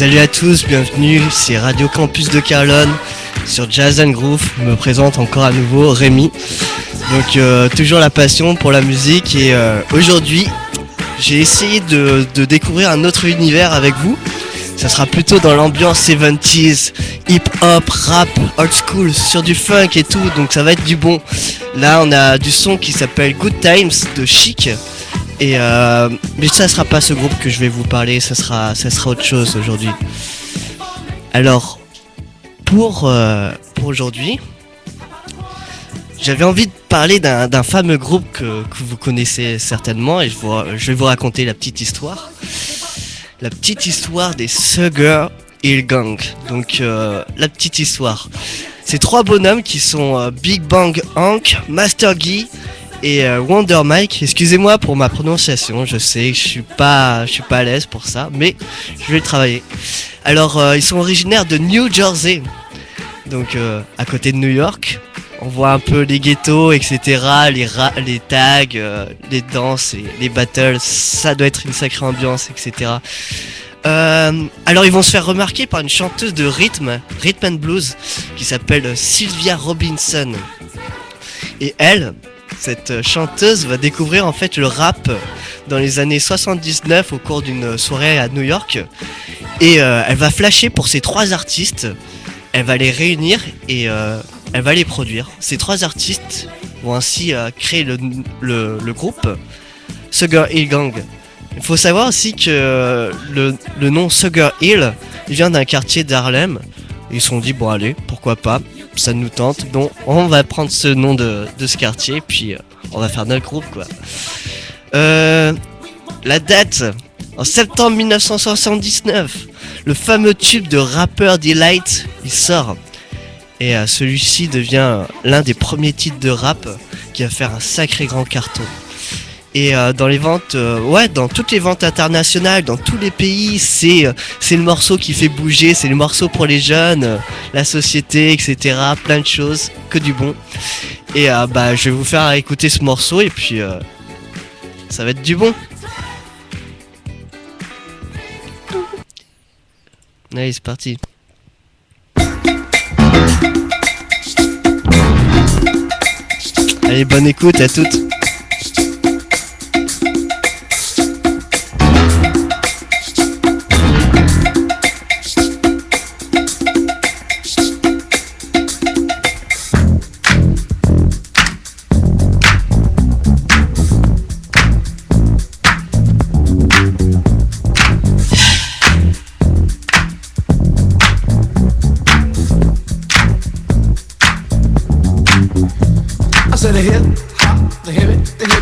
Salut à tous, bienvenue, c'est Radio Campus de Carlon sur Jazz and Groove. Je me présente encore à nouveau, Rémi. Donc toujours la passion pour la musique et aujourd'hui j'ai essayé de découvrir un autre univers avec vous. Ça sera plutôt dans l'ambiance 70s, hip-hop, rap, old school, sur du funk et tout, donc ça va être du bon. Là on a du son qui s'appelle Good Times de Chic. Et mais ça sera pas ce groupe que je vais vous parler, ça sera autre chose aujourd'hui. Alors pour aujourd'hui, j'avais envie de parler d'un fameux groupe que vous connaissez certainement et je vais vous raconter la petite histoire. La petite histoire des Sugar Hill Gang. Donc la petite histoire. C'est trois bonhommes qui sont Big Bang Hank, Master Guy et Wonder Mike. Excusez-moi pour ma prononciation, je sais que je suis pas à l'aise pour ça, mais je vais le travailler. Alors ils sont originaires de New Jersey, donc à côté de New York. On voit un peu les ghettos, etc., les tags, les danses, les battles, ça doit être une sacrée ambiance, etc. Alors ils vont se faire remarquer par une chanteuse de rhythm and blues, qui s'appelle Sylvia Robinson. Et elle, cette chanteuse, va découvrir en fait le rap dans les années 79 au cours d'une soirée à New York. Et elle va flasher pour ces trois artistes, elle va les réunir et elle va les produire. Ces trois artistes vont ainsi créer le groupe Sugar Hill Gang. Il faut savoir aussi que le nom Sugar Hill vient d'un quartier d'Harlem. Ils se sont dit bon allez, pourquoi pas, ça nous tente. Bon, on va prendre ce nom de ce quartier puis on va faire notre groupe quoi. La date, en septembre 1979, le fameux tube de rappeur Delight, il sort. Et celui-ci devient l'un des premiers titres de rap qui va faire un sacré grand carton. Et dans les ventes, dans toutes les ventes internationales, dans tous les pays, c'est le morceau qui fait bouger, c'est le morceau pour les jeunes, la société, etc. Plein de choses, que du bon. Et je vais vous faire écouter ce morceau et puis ça va être du bon. Allez, c'est parti. Allez, bonne écoute à toutes.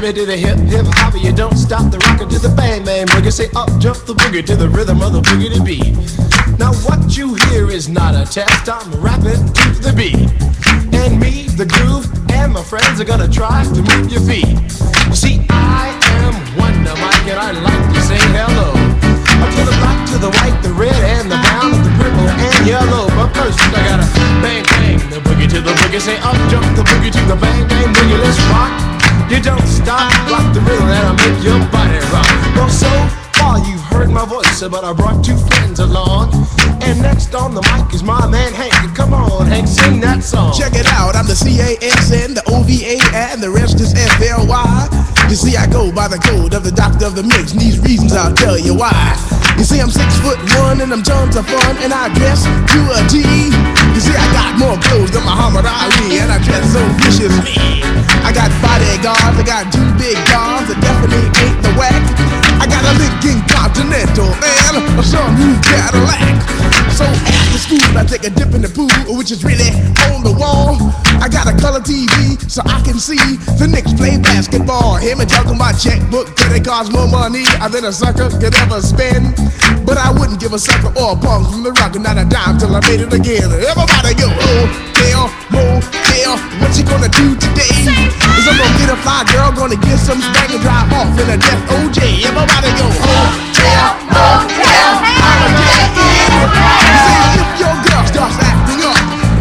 To the hip hop, you don't stop the rocker to the bang bang boogie. Say up jump the boogie to the rhythm of the boogie to beat. Now what you hear is not a test, I'm rapping to the beat. And me, the groove, and my friends are gonna try to move your feet. See, I am Wonder Mike and I like to say hello to the black, to the white, the red, and the brown, the purple, and yellow. But first I gotta bang bang the boogie to the boogie. Say up jump the boogie to the bang bang boogie. Let's rock. You don't stop, rock the rhythm that'll make your body rock. Well, so far you've heard my voice, but I brought two friends along. And next on the mic is my man Hank. Come on, Hank, sing that song. Check it out, I'm the CASN, the OVA, and the rest is FLY. You see, I go by the code of the doctor of the mix, and these reasons I'll tell you why. You see, I'm 6'1" and I'm tons of fun, and I dress to a T. You see, I got more clothes than Muhammad Ali, and I dress so viciously. I got bodyguards, I got two big guns that definitely ain't the whack. I got a Lincoln Continental and some new Cadillac. So after school, I take a dip in the pool, which is really on the wall. I got a color TV so I can see the Knicks play basketball. Him and juggle my checkbook, cause it costs more money than a sucker could ever spend. But I wouldn't give a sucker or a punk from the rock, not a dime till I made it again. Everybody go, hotel, motel, what you gonna do today? Is I'm gonna get a fly girl, gonna get some spank and drive off in a death OJ. Everybody go, hotel, motel, holiday in. You say if your girl starts acting up,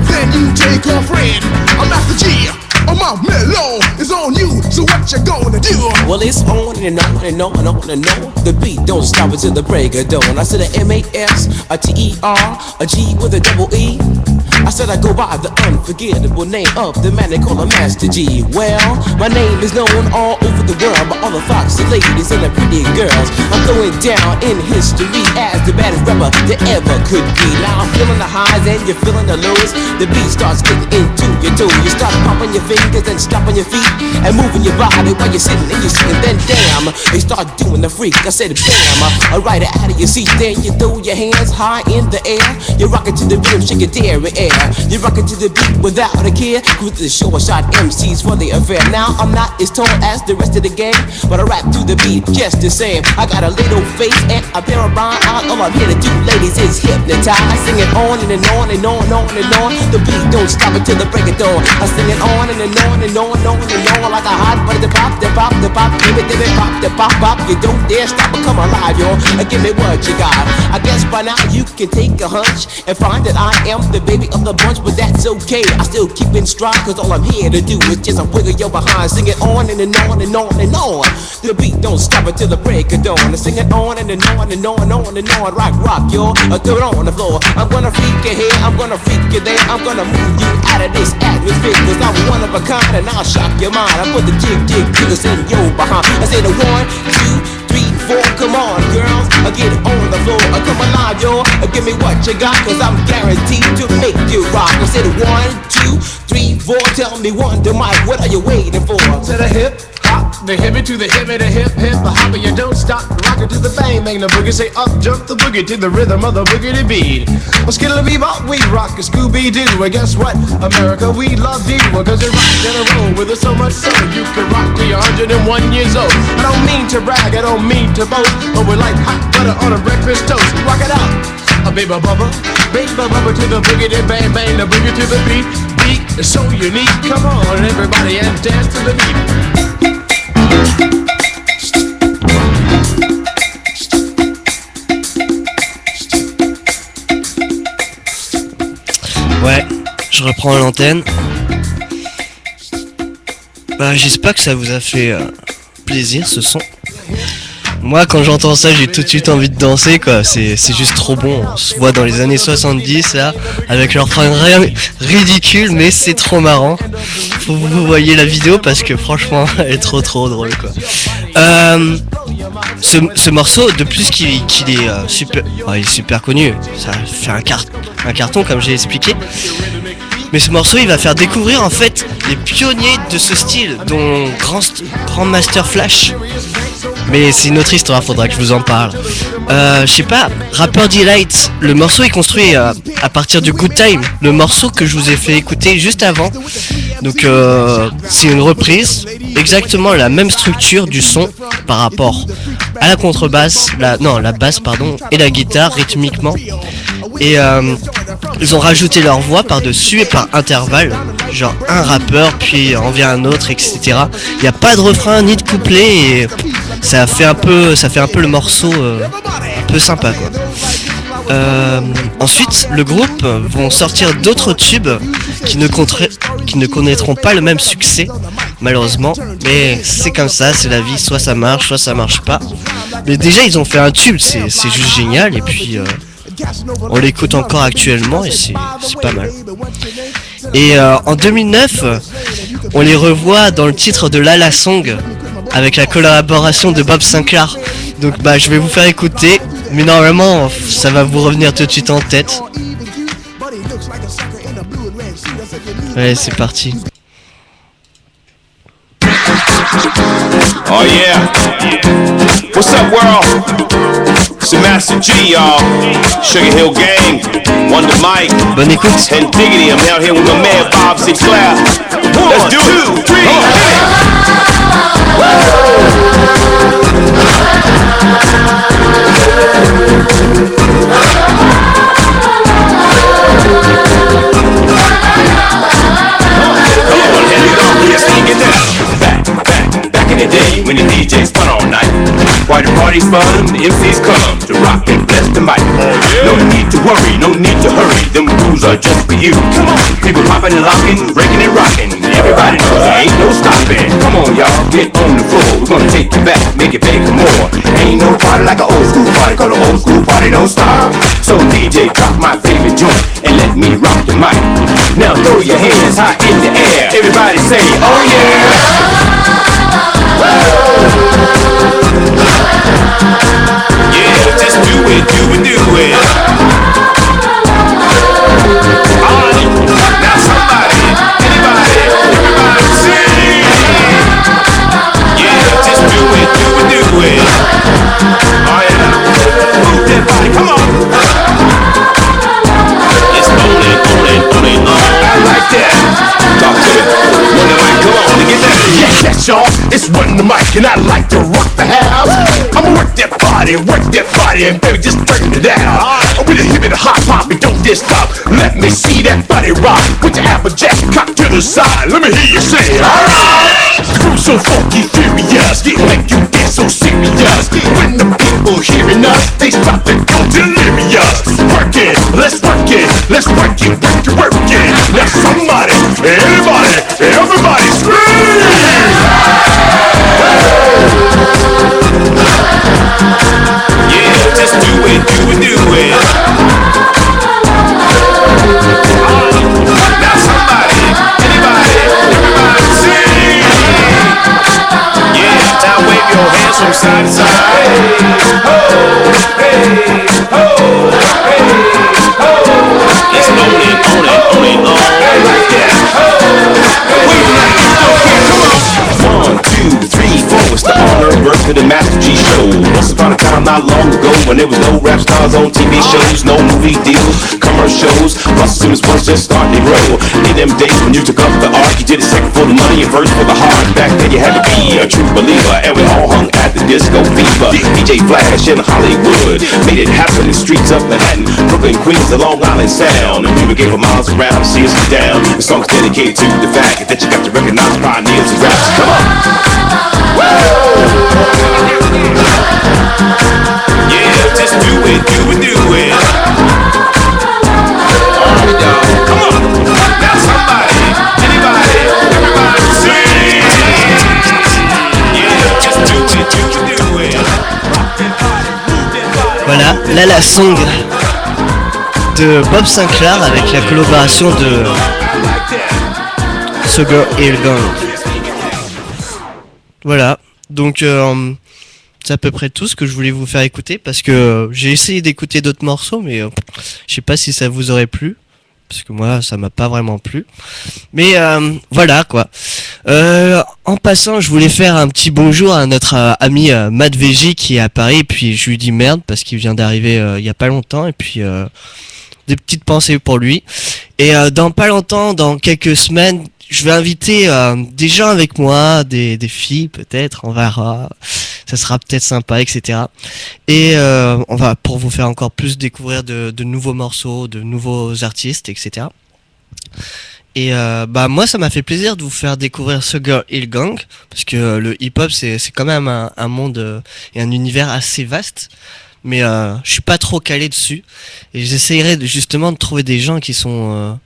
then you take her friend. I'm Master G, my mellow is on you, so what you gonna do? Well, it's on and on and on and on and on. The beat don't stop until the break of dawn. I said a M-A-S, a T-E-R, a G with a double E. I said I go by the unforgettable name of the man they call a Master G. Well, my name is known all over the world by all the foxy ladies and the pretty girls. I'm going down in history as the baddest rapper that ever could be. Now I'm feeling the highs and you're feeling the lows. The beat starts getting into your toe. You start popping your fingers and stomping your feet and moving your body while you're sitting and you're sitting. Then damn, you start doing the freak. I said bam, right out of your seat. Then you throw your hands high in the air. You're rocking to the rhythm, shake your dairy air. You're rocking to the beat without a care. Cruise the show, shot MCs for the affair. Now I'm not as tall as the rest of the gang, but I rap to the beat just the same. I got a little face and a pair of rhyme eyes. All I'm here to do, ladies, is hypnotize. I sing it on and on and on and on and on. The beat don't stop until the break of dawn. I sing it on and on and on and on and on like a hot butter. The pop, the pop, the pop, give it, pop, the pop, pop. You don't dare stop or come alive, yo. Give me what you got. I guess by now you can take a hunch and find that I am the baby of the bunch, but that's okay. I still keep in stride, cause all I'm here to do is just wiggle your behind. Sing it on and on and on and on. The beat don't stop until the break of dawn. I sing it on and on and on and on and on. Rock, rock, yo. Throw it on the floor. I'm gonna freak you here, I'm gonna freak you there. I'm gonna move you out of this atmosphere, cause I'm one of a kind and I'll shock your mind. I put the jig, jiggers in your behind. I say the 1, 2, 3, 4, come on, girls, get on the floor, come alive, yo, give me what you got, cause I'm guaranteed to make you rock. I said 1, 2, 3, 4, tell me one, the mic, what are you waiting for? To the hip hop, the hippie to the hippie, the hip hip, the hopper, you don't stop, rock it to the bang, bang the boogie, say up, jump the boogie to the rhythm of the boogie beat. Well, skittle bebop, we rock a Scooby-Doo, and guess what, America, we love you, cause you rock in a row with us so much so, you can rock till you're 101 years old. I don't mean to brag, I don't mean to boast, but we're like hot butter on a breakfast toast. Rock it out, baby bubba to the boogie, then bang bang the boogie to the beat. Beat is so unique. Come on, everybody, and dance to the beat. Ouais, je reprends l'antenne. Bah, j'espère que ça vous a fait plaisir ce son. Moi, quand j'entends ça, j'ai tout de suite envie de danser, quoi. C'est juste trop bon. On se voit dans les années 70, là, avec leur fin ridicule, mais c'est trop marrant. Faut que vous voyez la vidéo parce que franchement, elle est trop drôle, quoi. Ce morceau, de plus qu'il est super, il est super connu. Ça fait un carton, comme j'ai expliqué. Mais ce morceau, il va faire découvrir en fait les pionniers de ce style, dont Grand Master Flash. Mais c'est une autre histoire, faudra que je vous en parle. Je sais pas, Rapper Delight, le morceau est construit à partir du Good Time, le morceau que je vous ai fait écouter juste avant. Donc c'est une reprise, exactement la même structure du son par rapport à la contrebasse, la basse pardon, et la guitare rythmiquement. Et ils ont rajouté leur voix par-dessus et par intervalle, genre un rappeur puis en vient un autre, etc. Il n'y a pas de refrain ni de couplet et ça fait un peu le morceau un peu sympa, quoi. Ensuite, le groupe vont sortir d'autres tubes qui ne connaîtront pas le même succès, malheureusement. Mais c'est comme ça, c'est la vie, soit ça marche pas. Mais déjà, ils ont fait un tube, c'est juste génial. Et puis, on l'écoute encore actuellement et c'est pas mal. Et en 2009, on les revoit dans le titre de Lala Song avec la collaboration de Bob Sinclair. Donc je vais vous faire écouter, mais normalement ça va vous revenir tout de suite en tête. Ouais, c'est parti. Oh yeah. What's up, world? It's the Master G, y'all. Sugar Hill Gang, Wonder Mike, bonne écoute. and Diggity. I'm out here with my man Bob Sinclair. Let's do it. 2, 3, Back in the day when the DJs fun all night. Why the party's fun, the MCs come to rock and bless the mic. No need to worry, no need to hurry, them rules are just for you. Come on, people popping and locking, breaking and rocking. Everybody knows there ain't no stopping. Come on, y'all, get on the floor, we're gonna take you back. make it big more. Ain't no party like an old school party, 'cause an old school party don't stop. So DJ, drop my favorite joint and let me rock the mic. Now throw your hands high in the air. Everybody say, oh yeah. Yeah, just do it, do it, do it. Alright, now somebody, anybody, everybody sing. Yeah, just do it, do it, do it. Oh yeah, move that body, come on. It's on it, on it, on it, on it. I like that. Talk to me. Run the mic, come on, get that. Yes, y'all, it's Run the Mic, and I like to rock the house. I'ma work that body, and baby, just turn it down. With a hip and a hop, and don't just stop. Let me see that body rock. With your Applejack cock to the side, let me hear you say, alright. Groove so funky, furious, it make you get so serious. When the people hearing us, they stop and go delirious. Work it, let's work it, let's work it, work it, work it. Now somebody, anybody, everybody scream! Yeah, just do it, do it, do it. Now somebody, anybody, everybody sing. Yeah, now wave your hands from side to side. Hey, ho, hey, ho, hey, ho. It's on it, on it, on it, on it. I like that. Ho, wave like it, okay, come on. 1, 2, 3, 4. It's the honor and birth of the Master G show. Once upon a time not long ago, when there was no rap stars on TV shows, no movie deals, commercials, Russell Simmons was just starting to grow. In them days when you took up the arc, you did it second for the money and first for the heart. Back then you had to be a true believer, and we all hung at the disco fever. DJ Flash in Hollywood made it happen in the streets of Manhattan, Brooklyn, Queens, the Long Island Sound. And people came for miles around to see us get down. The song's dedicated to the fact that you got to recognize pioneers and raps. Come on! Yeah, just do it, do it, do it. Alright, y'all, come on. Now somebody, anybody, everybody sing. Yeah, just do it, do it, do it. Voilà, là la song de Bob Sinclair avec la collaboration de Sugar Hill Gang. Voilà, donc c'est à peu près tout ce que je voulais vous faire écouter, parce que j'ai essayé d'écouter d'autres morceaux, mais je sais pas si ça vous aurait plu, parce que moi ça m'a pas vraiment plu. Mais voilà quoi. En passant, je voulais faire un petit bonjour à notre ami Matt VJ qui est à Paris, et puis je lui dis merde parce qu'il vient d'arriver il y a pas longtemps, et puis des petites pensées pour lui. Et dans pas longtemps, dans quelques semaines, je vais inviter des gens avec moi, des filles peut-être, on verra, ça sera peut-être sympa, etc. Et on va, pour vous faire encore plus découvrir de nouveaux morceaux, de nouveaux artistes, etc. Et bah moi ça m'a fait plaisir de vous faire découvrir Sugar Hill Gang, parce que le hip-hop c'est quand même un monde et un univers assez vaste. Mais je suis pas trop calé dessus, et j'essayerai justement de trouver des gens qui sont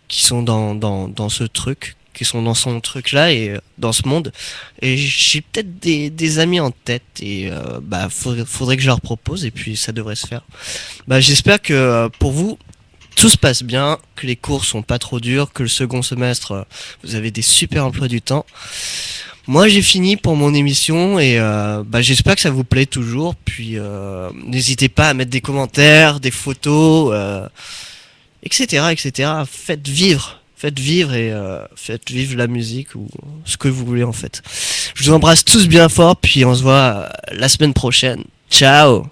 dans ce truc, qui sont dans son truc là et dans ce monde. Et j'ai peut-être des amis en tête, et bah faudrait que je leur propose, et puis ça devrait se faire. Bah j'espère que pour vous tout se passe bien, que les cours sont pas trop durs, que le second semestre vous avez des super emplois du temps. Moi j'ai fini pour mon émission, et bah j'espère que ça vous plaît toujours. Puis n'hésitez pas à mettre des commentaires, des photos, etc., etc. Faites vivre et faites vivre la musique, ou ce que vous voulez en fait. Je vous embrasse tous bien fort, puis on se voit la semaine prochaine. Ciao.